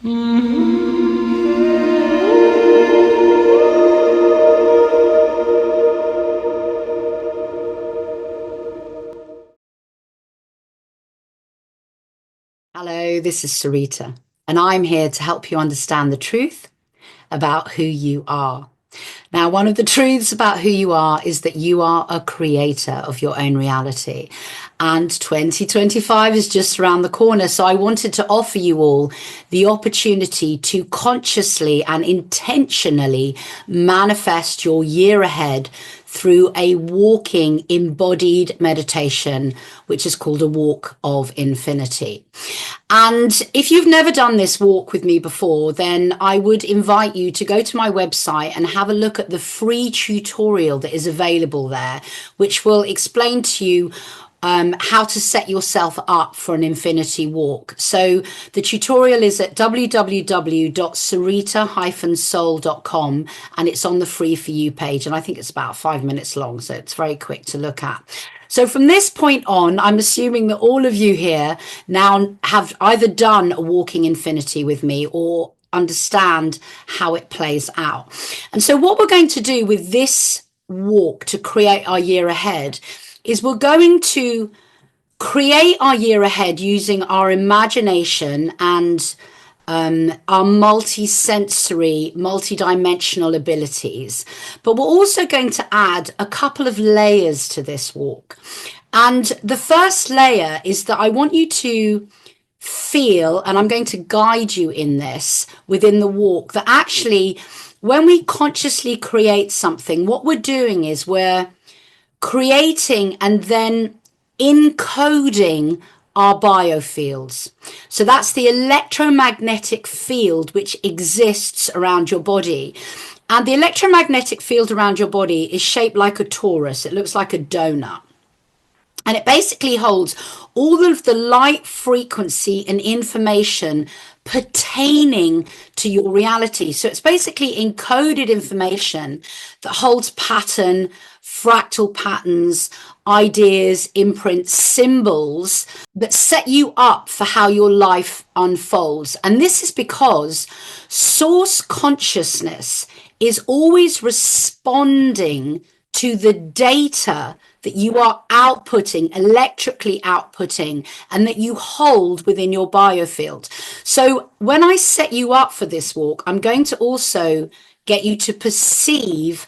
Hello, this is Sarita, and I'm here to help you understand the truth about who you are. Now, one of the truths about who you are is that you are a creator of your own reality. And 2025 is just around the corner. So I wanted to offer you all the opportunity to consciously and intentionally manifest your year ahead through a walking embodied meditation, which is called a walk of infinity. And if you've never done this walk with me before, then I would invite you to go to my website and have a look at the free tutorial that is available there, which will explain to you how to set yourself up for an infinity walk. So the tutorial is at www.sarita-sol.com, and it's on the free for you page. And I think it's about 5 minutes long, so it's very quick to look at. So from this point on, I'm assuming that all of you here now have either done a walking infinity with me or understand how it plays out. And so what we're going to do with this walk to create our year ahead is we're going to create our year ahead using our imagination and our multi-sensory, multi-dimensional abilities. But we're also going to add a couple of layers to this walk. And the first layer is that I want you to feel, and I'm going to guide you in this within the walk, that actually when we consciously create something, what we're doing is we're creating and then encoding our biofields. So that's the electromagnetic field which exists around your body. And the electromagnetic field around your body is shaped like a torus. It looks like a donut. And it basically holds all of the light frequency and information pertaining to your reality. So it's basically encoded information that holds pattern, fractal patterns, ideas, imprints, symbols that set you up for how your life unfolds. And this is because source consciousness is always responding to the data that you are outputting, electrically outputting, and that you hold within your biofield. So when I set you up for this walk, I'm going to also get you to perceive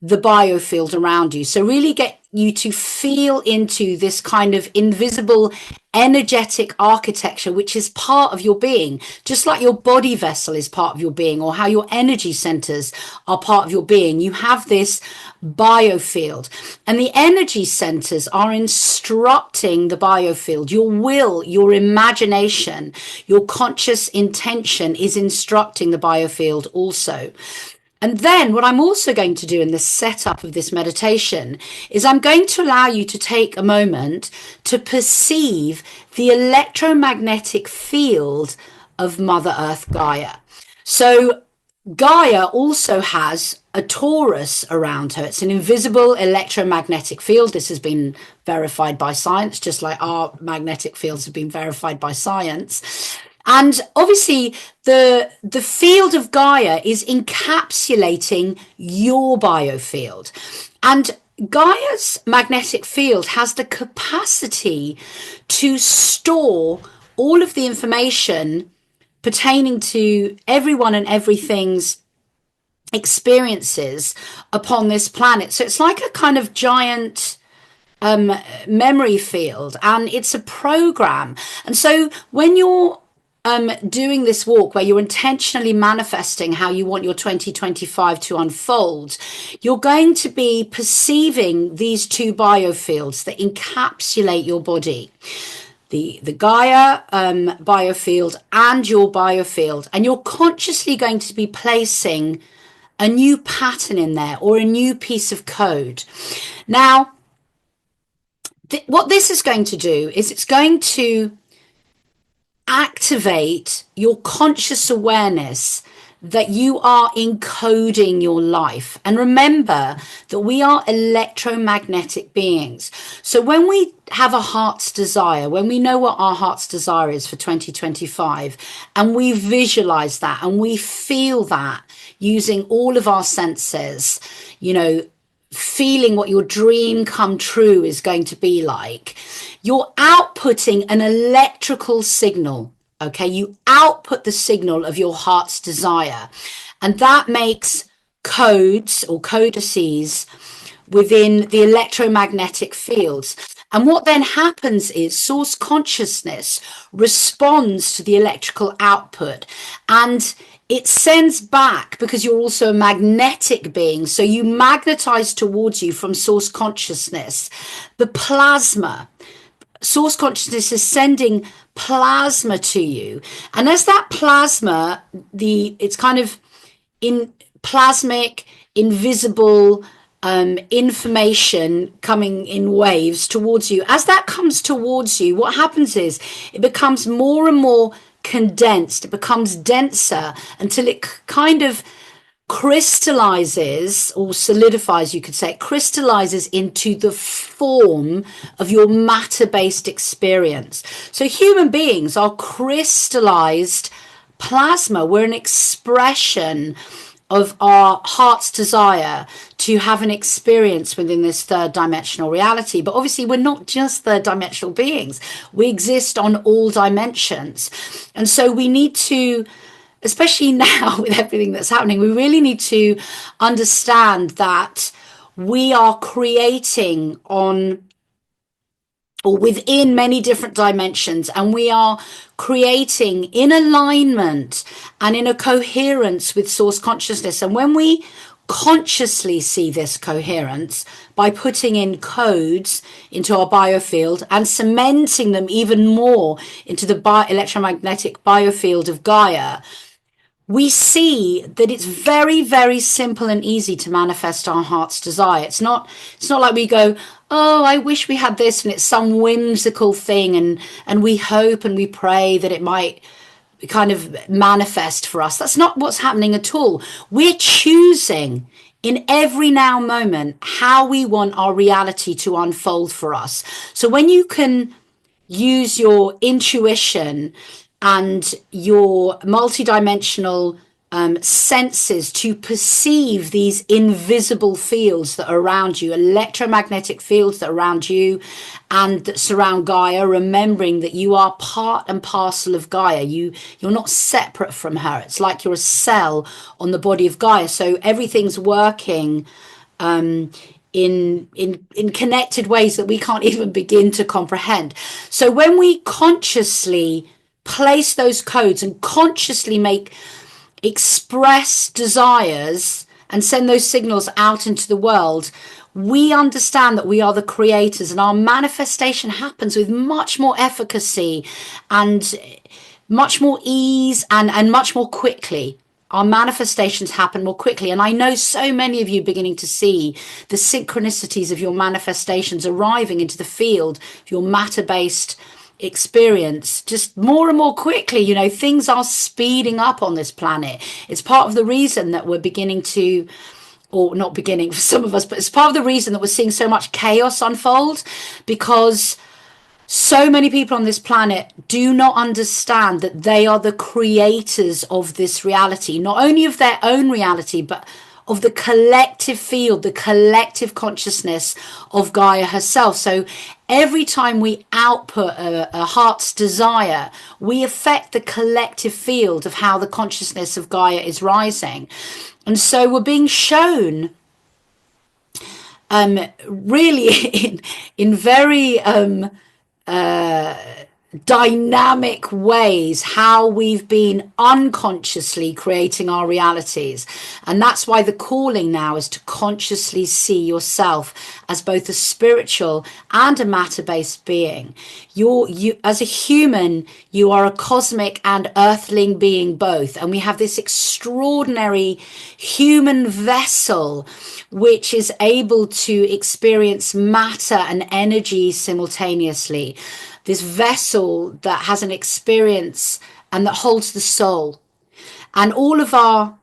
the biofield around you. So really get you to feel into this kind of invisible energetic architecture, which is part of your being, just like your body vessel is part of your being, or how your energy centers are part of your being. You have this biofield, and the energy centers are instructing the biofield. Your will, your imagination, your conscious intention is instructing the biofield also. And then what I'm also going to do in the setup of this meditation is I'm going to allow you to take a moment to perceive the electromagnetic field of Mother Earth Gaia. So Gaia also has a torus around her. It's an invisible electromagnetic field. This has been verified by science, just like our magnetic fields have been verified by science. And obviously, the field of Gaia is encapsulating your biofield. And Gaia's magnetic field has the capacity to store all of the information pertaining to everyone and everything's experiences upon this planet. So it's like a kind of giant memory field, and it's a program. And so when you're doing this walk where you're intentionally manifesting how you want your 2025 to unfold, you're going to be perceiving these two biofields that encapsulate your body. The Gaia biofield and your biofield. And you're consciously going to be placing a new pattern in there or a new piece of code. Now, what this is going to do is it's going to activate your conscious awareness that you are encoding your life. And remember that we are electromagnetic beings. So when we have a heart's desire, when we know what our heart's desire is for 2025, and we visualize that and we feel that using all of our senses, you know, feeling what your dream come true is going to be like, you're outputting an electrical signal. Okay, you output the signal of your heart's desire, and that makes codes or codices within the electromagnetic fields. And what then happens is source consciousness responds to the electrical output, and it sends back, because you're also a magnetic being, so you magnetize towards you from source consciousness the plasma. Source consciousness is sending plasma to you, and as that plasma, it's kind of in plasmic, invisible information coming in waves towards you. As that comes towards you, what happens is it becomes more and more condensed. It becomes denser until it kind of crystallizes or solidifies, you could say. It crystallizes into the form of your matter-based experience. So human beings are crystallized plasma. We're an expression of our heart's desire to have an experience within this third dimensional reality. But obviously we're not just third dimensional beings. We exist on all dimensions. And so we need to, especially now with everything that's happening, we really need to understand that we are creating on or within many different dimensions, and we are creating in alignment and in a coherence with source consciousness. And when we consciously see this coherence by putting in codes into our biofield and cementing them even more into the electromagnetic biofield of Gaia, we see that it's very, very simple and easy to manifest our heart's desire. It's not like we go, oh, I wish we had this, and it's some whimsical thing, and we hope and we pray that it might kind of manifest for us. That's not what's happening at all. We're choosing in every now moment how we want our reality to unfold for us. So when you can use your intuition and your multidimensional senses to perceive these invisible fields that are around you, electromagnetic fields that are around you and that surround Gaia, remembering that you are part and parcel of Gaia. You're not separate from her. It's like you're a cell on the body of Gaia. So everything's working in connected ways that we can't even begin to comprehend. So when we consciously place those codes and consciously express desires and send those signals out into the world, we understand that we are the creators, and our manifestation happens with much more efficacy and much more ease and much more quickly. Our manifestations happen more quickly. And I know so many of you beginning to see the synchronicities of your manifestations arriving into the field of your matter-based experience just more and more quickly. You know, things are speeding up on this planet. It's part of the reason that we're beginning to, or not beginning for some of us, but it's part of the reason that we're seeing so much chaos unfold, because so many people on this planet do not understand that they are the creators of this reality, not only of their own reality, but of the collective field, the collective consciousness of Gaia herself. So every time we output a heart's desire, we affect the collective field of how the consciousness of Gaia is rising. And so we're being shown really in very dynamic ways how we've been unconsciously creating our realities. And that's why the calling now is to consciously see yourself as both a spiritual and a matter-based being. You as a human, you are a cosmic and earthling being both, and we have this extraordinary human vessel which is able to experience matter and energy simultaneously. This vessel that has an experience and that holds the soul. And all of our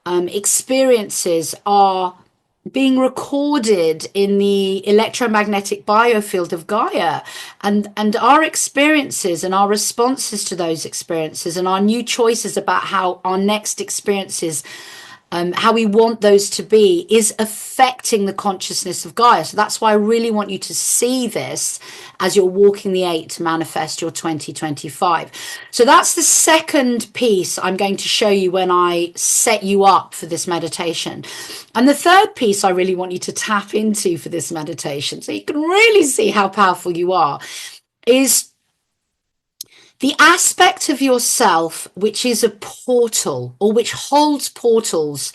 experiences are being recorded in the electromagnetic biofield of Gaia, and our experiences and our responses to those experiences and our new choices about how our next experiences, how we want those to be, is affecting the consciousness of Gaia. So that's why I really want you to see this as you're walking the 8 to manifest your 2025. So that's the second piece I'm going to show you when I set you up for this meditation. And the third piece I really want you to tap into for this meditation, so you can really see how powerful you are, is the aspect of yourself which is a portal, or which holds portals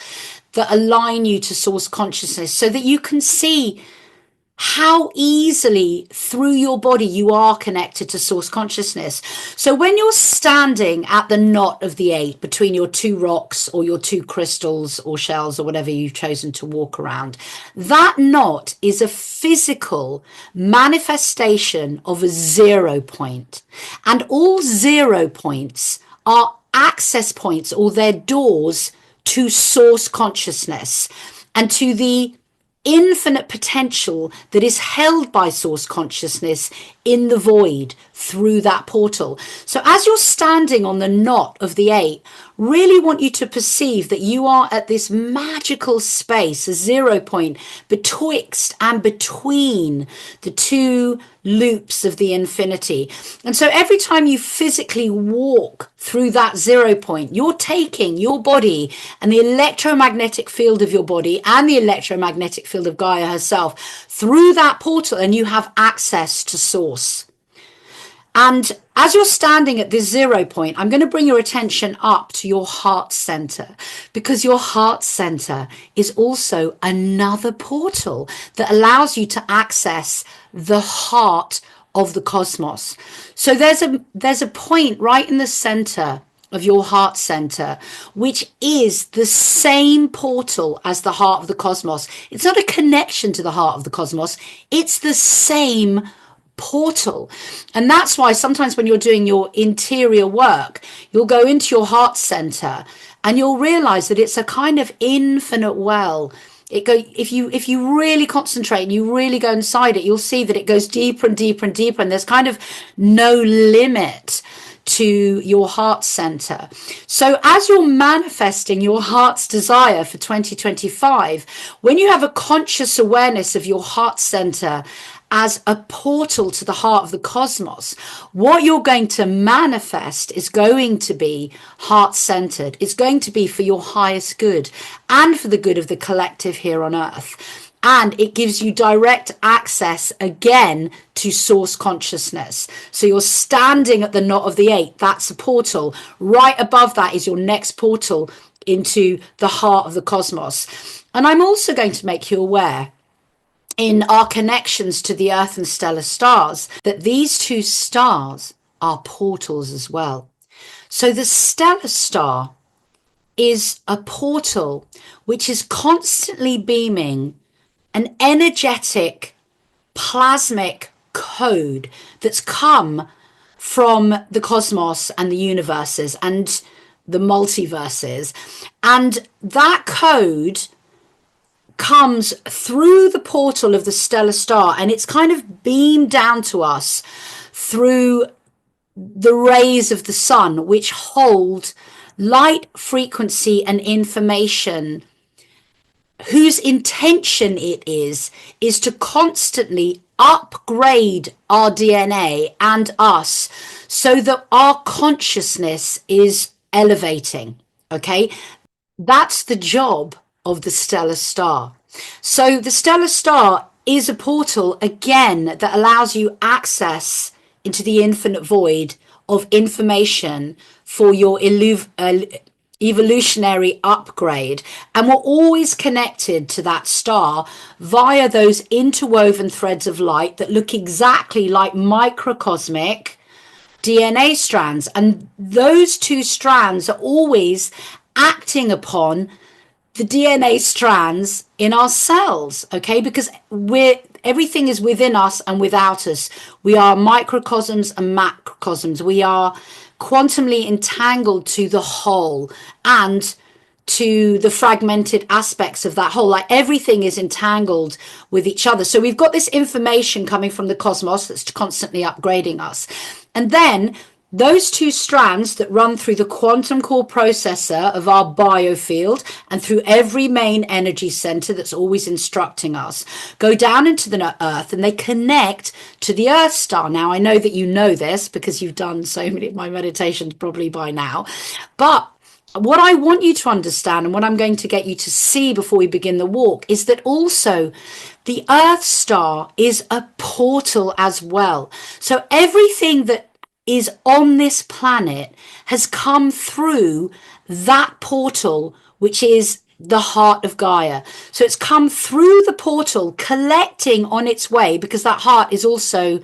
that align you to source consciousness, so that you can see how easily through your body you are connected to source consciousness. So when you're standing at the knot of the 8 between your 2 rocks or your 2 crystals or shells or whatever you've chosen to walk around, that knot is a physical manifestation of a 0 point. And all 0 points are access points, or they're doors to source consciousness and to the infinite potential that is held by source consciousness in the void through that portal. So as you're standing on the knot of the 8, really want you to perceive that you are at this magical space, a 0 point betwixt and between the 2 loops of the infinity. And so every time you physically walk through that 0 point, you're taking your body and the electromagnetic field of your body and the electromagnetic field of Gaia herself through that portal, and you have access to source. And as you're standing at this 0 point, I'm going to bring your attention up to your heart center, because your heart center is also another portal that allows you to access the heart of the cosmos. So there's a point right in the center of your heart center, which is the same portal as the heart of the cosmos. It's not a connection to the heart of the cosmos. It's the same portal. And that's why sometimes when you're doing your interior work, you'll go into your heart center and you'll realize that it's a kind of infinite well. If you really concentrate and you really go inside it, you'll see that it goes deeper and deeper and deeper, and there's kind of no limit to your heart center. So as you're manifesting your heart's desire for 2025, when you have a conscious awareness of your heart center as a portal to the heart of the cosmos, what you're going to manifest is going to be heart-centered. It's going to be for your highest good and for the good of the collective here on earth. And it gives you direct access again to source consciousness. So you're standing at the knot of the 8. That's a portal. Right above that is your next portal into the heart of the cosmos. And I'm also going to make you aware, in our connections to the earth and stellar stars, that these 2 stars are portals as well. So the stellar star is a portal which is constantly beaming an energetic plasmic code that's come from the cosmos and the universes and the multiverses. And that code comes through the portal of the stellar star, and it's kind of beamed down to us through the rays of the sun, which hold light, frequency, and information, whose intention it is to constantly upgrade our DNA and us so that our consciousness is elevating. Okay, that's the job of the stellar star. So the stellar star is a portal again that allows you access into the infinite void of information for your evolutionary upgrade. And we're always connected to that star via those interwoven threads of light that look exactly like microcosmic DNA strands. And those 2 strands are always acting upon the DNA strands in our cells, okay? Because everything is within us and without us. We are microcosms and macrocosms. We are quantumly entangled to the whole and to the fragmented aspects of that whole, like everything is entangled with each other. So we've got this information coming from the cosmos that's constantly upgrading us. And then those two strands that run through the quantum core processor of our biofield and through every main energy center that's always instructing us go down into the earth, and they connect to the earth star. Now, I know that you know this because you've done so many of my meditations probably by now, but what I want you to understand, and what I'm going to get you to see before we begin the walk, is that also the earth star is a portal as well. So everything that is on this planet has come through that portal, which is the heart of Gaia. So it's come through the portal, collecting on its way, because that heart is also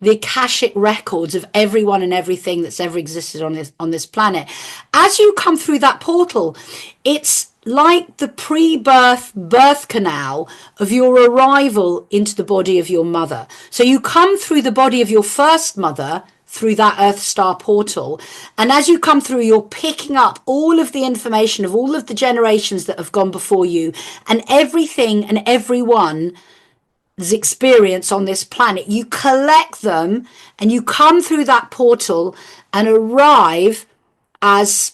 the Akashic records of everyone and everything that's ever existed on this planet. As you come through that portal, it's like the pre-birth birth canal of your arrival into the body of your mother. So you come through the body of your first mother through that Earth Star portal. And as you come through, you're picking up all of the information of all of the generations that have gone before you, and everything and everyone's experience on this planet. You collect them and you come through that portal and arrive as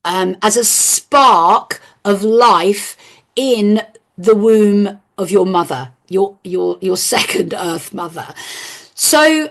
a spark of life in the womb of your mother, your second Earth mother. So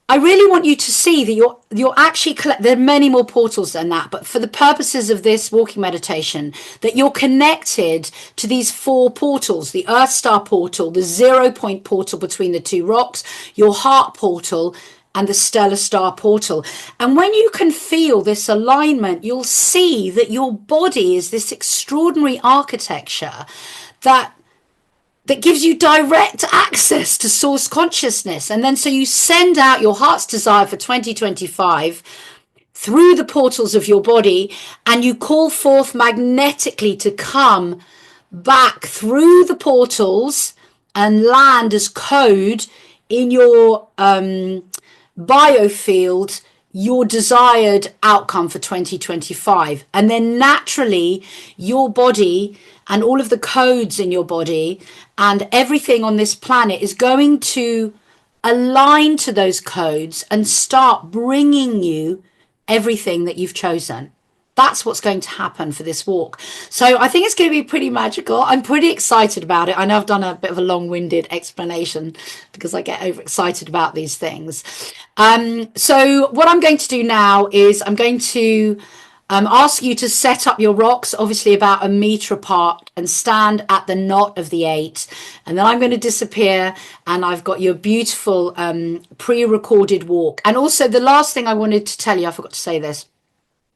I really want you to see that you're actually there are many more portals than that, but for the purposes of this walking meditation, that you're connected to these four portals: the Earth Star portal, the 0 point portal between the two rocks, your heart portal, and the stellar star portal. And when you can feel this alignment, you'll see that your body is this extraordinary architecture that gives you direct access to source consciousness. And then so you send out your heart's desire for 2025 through the portals of your body, and you call forth magnetically to come back through the portals and land as code in your biofield, your desired outcome for 2025. And then naturally your body and all of the codes in your body and everything on this planet is going to align to those codes and start bringing you everything that you've chosen. That's what's going to happen for this walk. So I think it's going to be pretty magical. I'm pretty excited about it. I know I've done a bit of a long-winded explanation because I get overexcited about these things. So what I'm going to do now is I'm going to ask you to set up your rocks, obviously about 1 meter apart, and stand at the knot of the 8. And then I'm going to disappear, and I've got your beautiful pre-recorded walk. And also the last thing I wanted to tell you, I forgot to say this,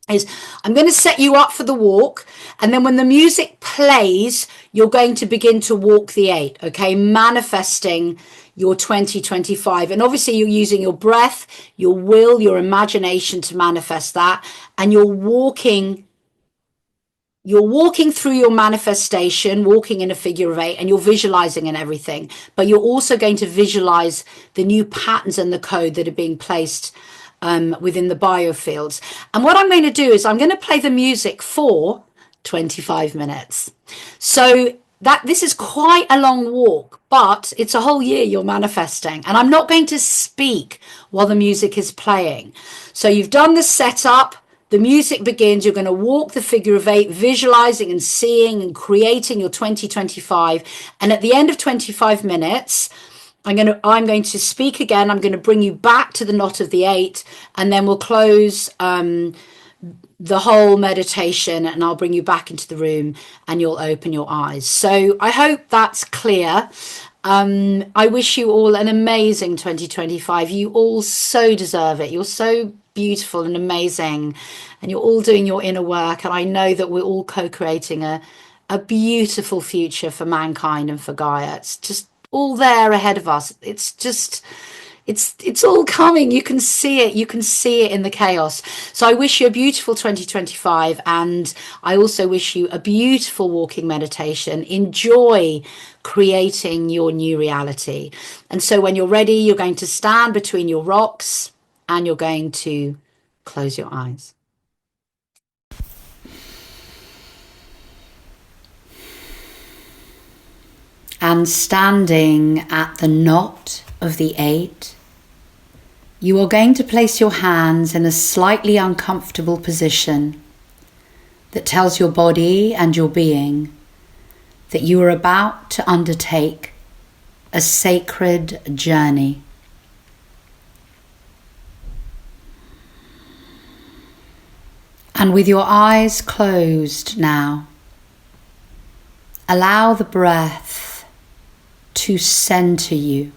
is I'm going to set you up for the walk, and then when the music plays, you're going to begin to walk the 8, okay? Manifesting your 2025. And obviously you're using your breath, your will, your imagination to manifest that, and you're walking through your manifestation, walking in a figure of 8, and you're visualizing and everything, but you're also going to visualize the new patterns and the code that are being placed within the biofields. And what I'm going to do is I'm going to play the music for 25 minutes. So this is quite a long walk, but it's a whole year you're manifesting. And I'm not going to speak while the music is playing. So you've done the setup, the music begins, you're going to walk the figure of 8, visualizing and seeing and creating your 2025. And at the end of 25 minutes, I'm going to speak again. I'm going to bring you back to the knot of the 8, and then we'll close the whole meditation, and I'll bring you back into the room and you'll open your eyes. So I hope that's clear. I wish you all an amazing 2025. You all so deserve it. You're so beautiful and amazing, and you're all doing your inner work. And I know that we're all co-creating a beautiful future for mankind and for Gaia. It's just all there ahead of us. It's just, it's all coming. You can see it. You can see it in the chaos. So I wish you a beautiful 2025. And I also wish you a beautiful walking meditation. Enjoy creating your new reality. And so when you're ready, you're going to stand between your rocks and you're going to close your eyes. And standing at the knot of the 8, you are going to place your hands in a slightly uncomfortable position that tells your body and your being that you are about to undertake a sacred journey. And with your eyes closed now, allow the breath to center you.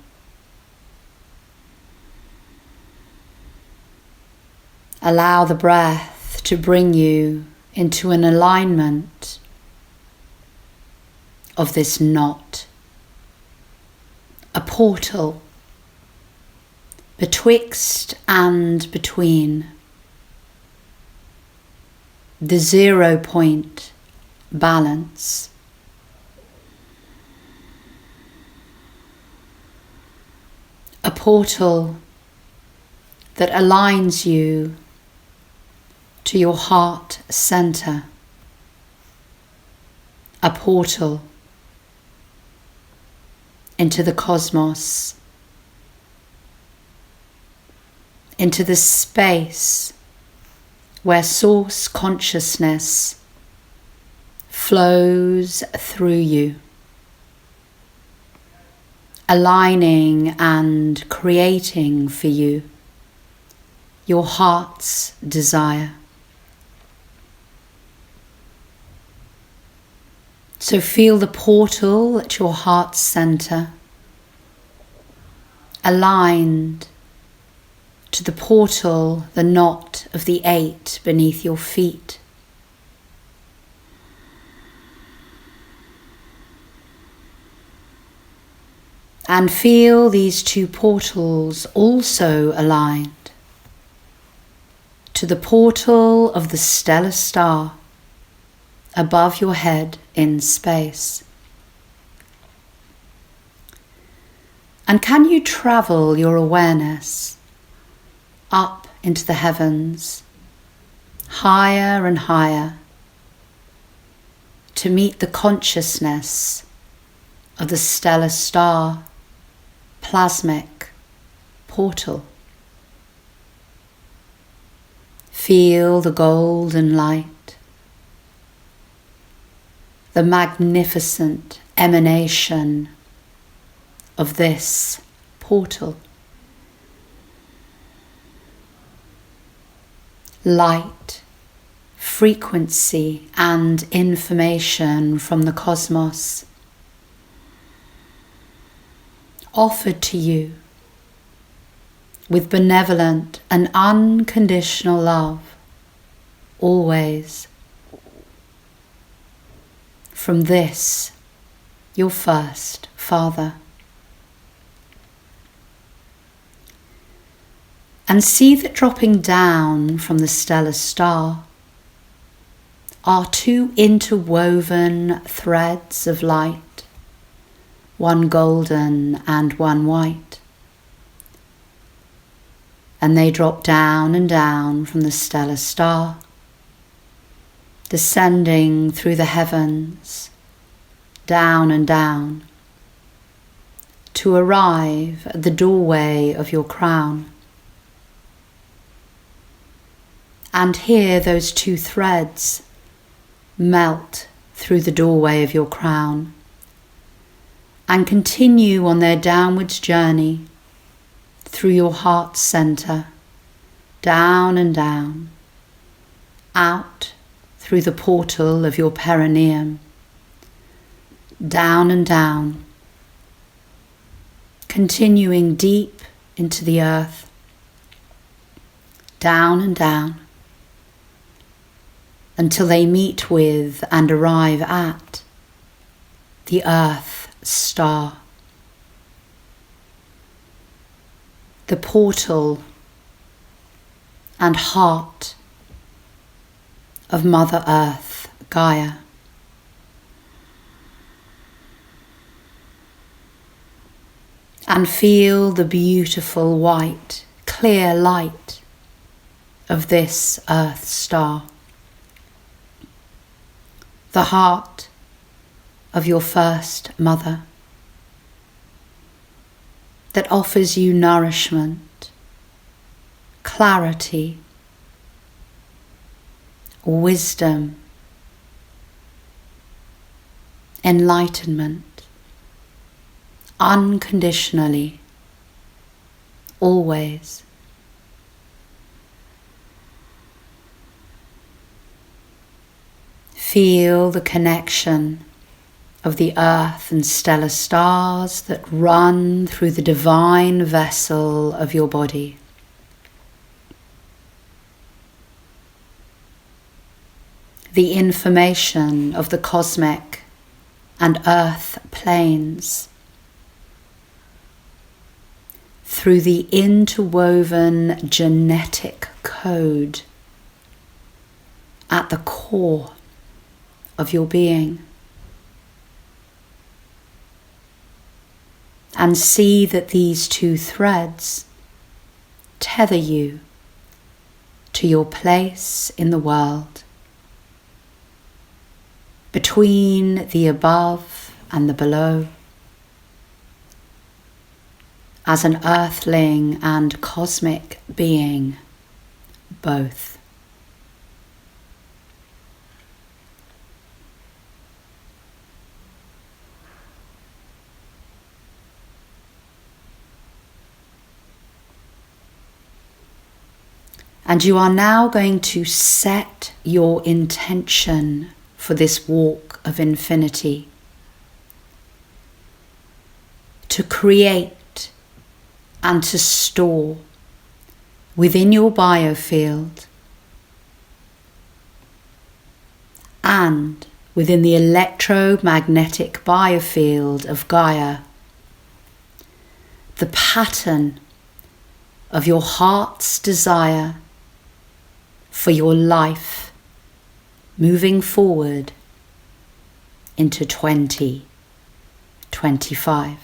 Allow the breath to bring you into an alignment of this knot, a portal betwixt and between the 0 point balance. A portal that aligns you to your heart center. A portal into the cosmos, into the space where source consciousness flows through you, aligning and creating for you your heart's desire. So feel the portal at your heart's center, aligned to the portal, the knot of the 8 beneath your feet. And feel these 2 portals also aligned to the portal of the stellar star above your head in space. And can you travel your awareness up into the heavens, higher and higher, to meet the consciousness of the stellar star plasmic portal? Feel the golden light, the magnificent emanation of this portal. Light, frequency, and information from the cosmos offered to you with benevolent and unconditional love, always, from this, your first Father. And see that dropping down from the stellar star are 2 interwoven threads of light, one golden and one white. And they drop down and down from the stellar star, descending through the heavens, down and down, to arrive at the doorway of your crown. And here those 2 threads melt through the doorway of your crown and continue on their downwards journey through your heart center, down and down, out through the portal of your perineum, down and down, continuing deep into the earth, down and down, until they meet with and arrive at the Earth Star, the portal and heart of Mother Earth, Gaia. And feel the beautiful white, clear light of this Earth Star, the heart of your first mother, that offers you nourishment, clarity, wisdom, enlightenment, unconditionally, always. Feel the connection of the earth and stellar stars that run through the divine vessel of your body. The information of the cosmic and earth planes through the interwoven genetic code at the core of your being. And see that these two threads tether you to your place in the world, between the above and the below, as an earthling and cosmic being, both. And you are now going to set your intention for this walk of infinity, to create and to store within your biofield and within the electro-magnetic biofield of Gaia the pattern of your heart's desire for your life moving forward into 2025.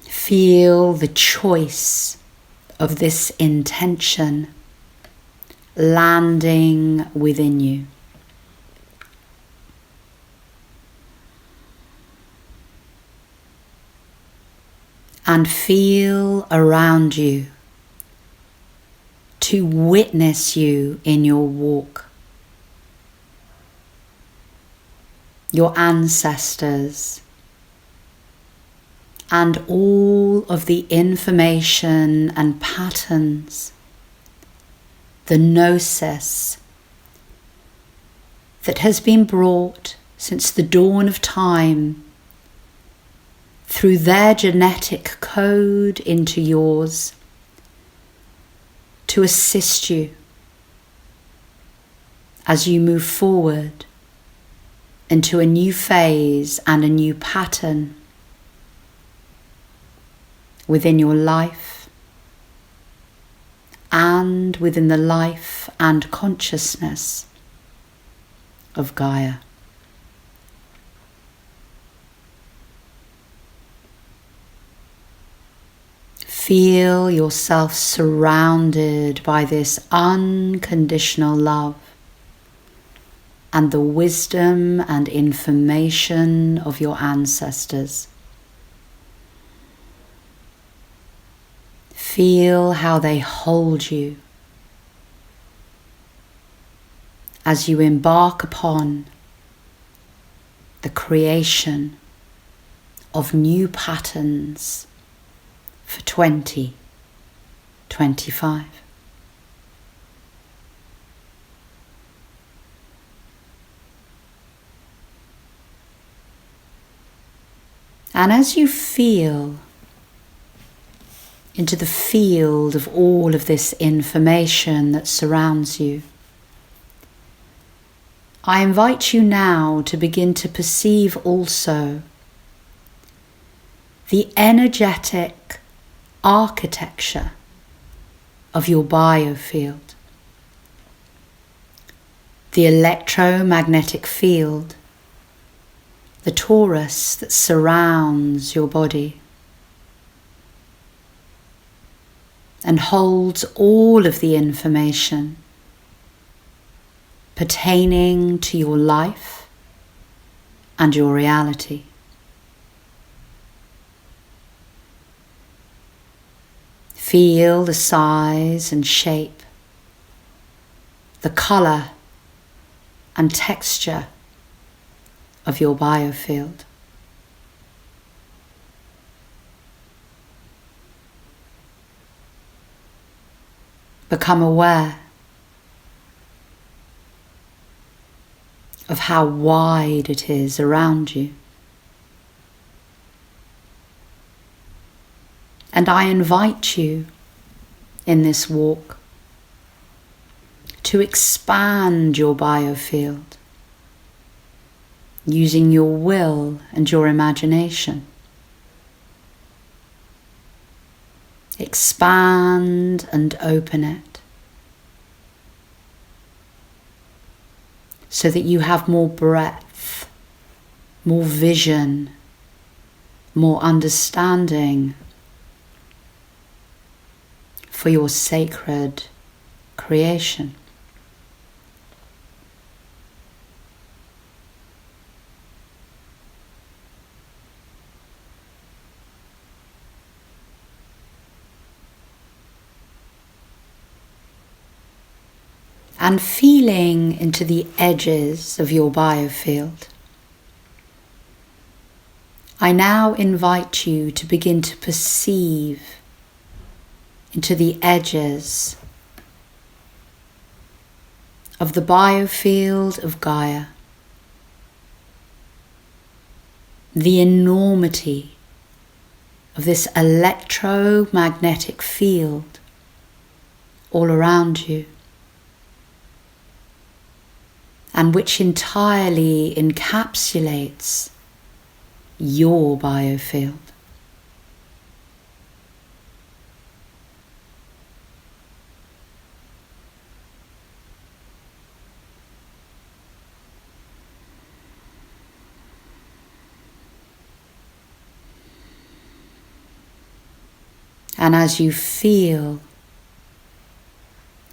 Feel the choice of this intention landing within you. And feel around you to witness you in your walk. Your ancestors and all of the information and patterns, the gnosis that has been brought since the dawn of time through their genetic code into yours to assist you as you move forward into a new phase and a new pattern within your life and within the life and consciousness of Gaia. Feel yourself surrounded by this unconditional love and the wisdom and information of your ancestors. Feel how they hold you as you embark upon the creation of new patterns for 2025. And as you feel into the field of all of this information that surrounds you, I invite you now to begin to perceive also the energetic architecture of your biofield, the electromagnetic field, the torus that surrounds your body and holds all of the information pertaining to your life and your reality. Feel the size and shape, the colour and texture of your biofield. Become aware of how wide it is around you. And I invite you in this walk to expand your biofield using your will and your imagination. Expand and open it so that you have more breadth, more vision, more understanding for your sacred creation. And feeling into the edges of your biofield, I now invite you to begin to perceive into the edges of the biofield of Gaia, the enormity of this electro-magnetic field all around you, and which entirely encapsulates your biofield. And as you feel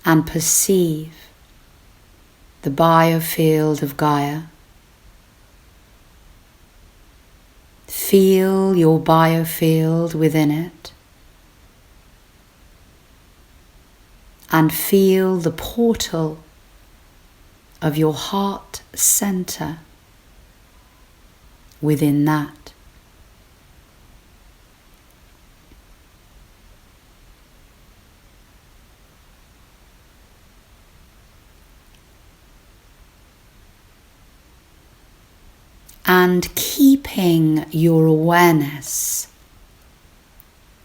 and perceive the biofield of Gaia, feel your biofield within it, and feel the portal of your heart center within that. And keeping your awareness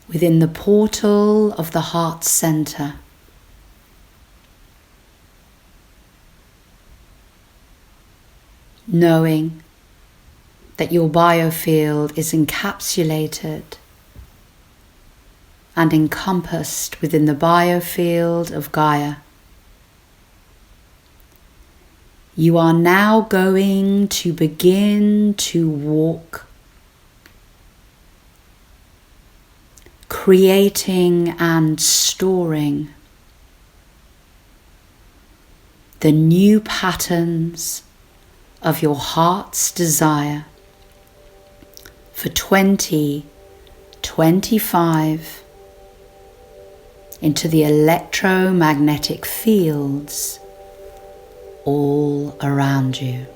within the portal of the heart center, knowing that your biofield is encapsulated and encompassed within the biofield of Gaia, you are now going to begin to walk, creating and storing the new patterns of your heart's desire for 2025 into the electromagnetic fields all around you.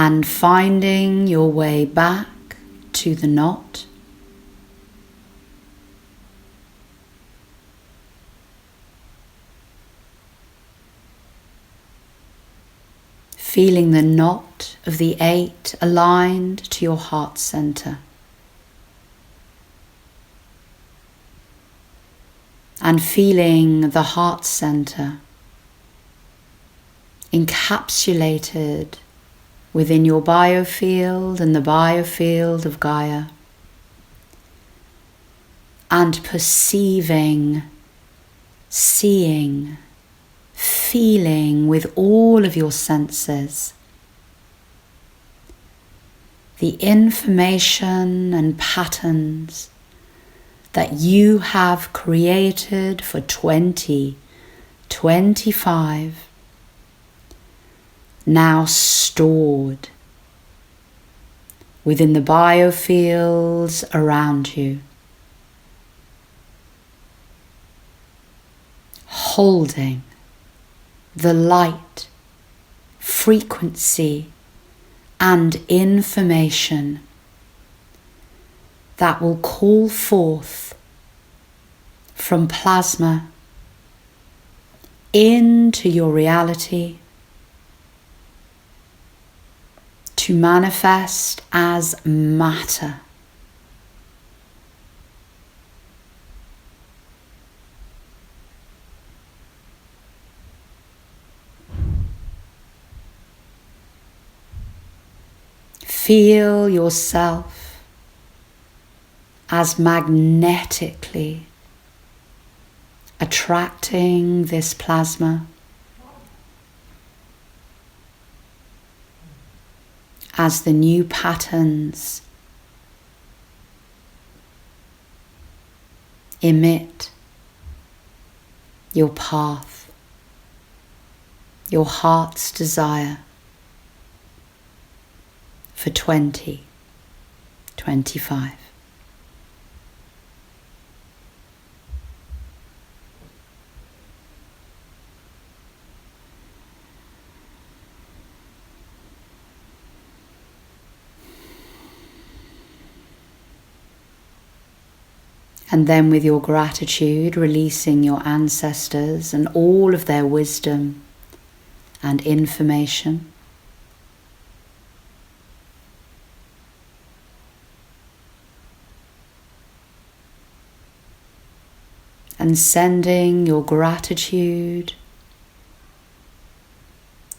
and finding your way back to the knot. Feeling the knot of the 8 aligned to your heart center. And feeling the heart center encapsulated within your biofield and the biofield of Gaia. And perceiving, seeing, feeling with all of your senses the information and patterns that you have created for 2025, now stored within the biofields around you, holding the light, frequency, and information that will call forth from plasma into your reality to manifest as matter. Feel yourself as magnetically attracting this plasma, as the new patterns emit your path, your heart's desire for 2025. And then with your gratitude, releasing your ancestors and all of their wisdom and information. And sending your gratitude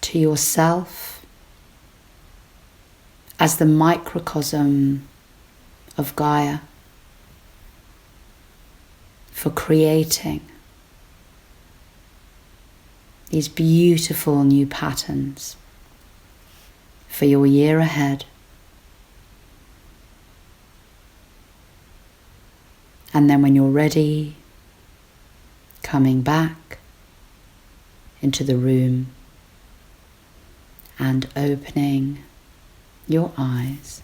to yourself as the microcosm of Gaia for creating these beautiful new patterns for your year ahead. And then when you're ready, coming back into the room and opening your eyes.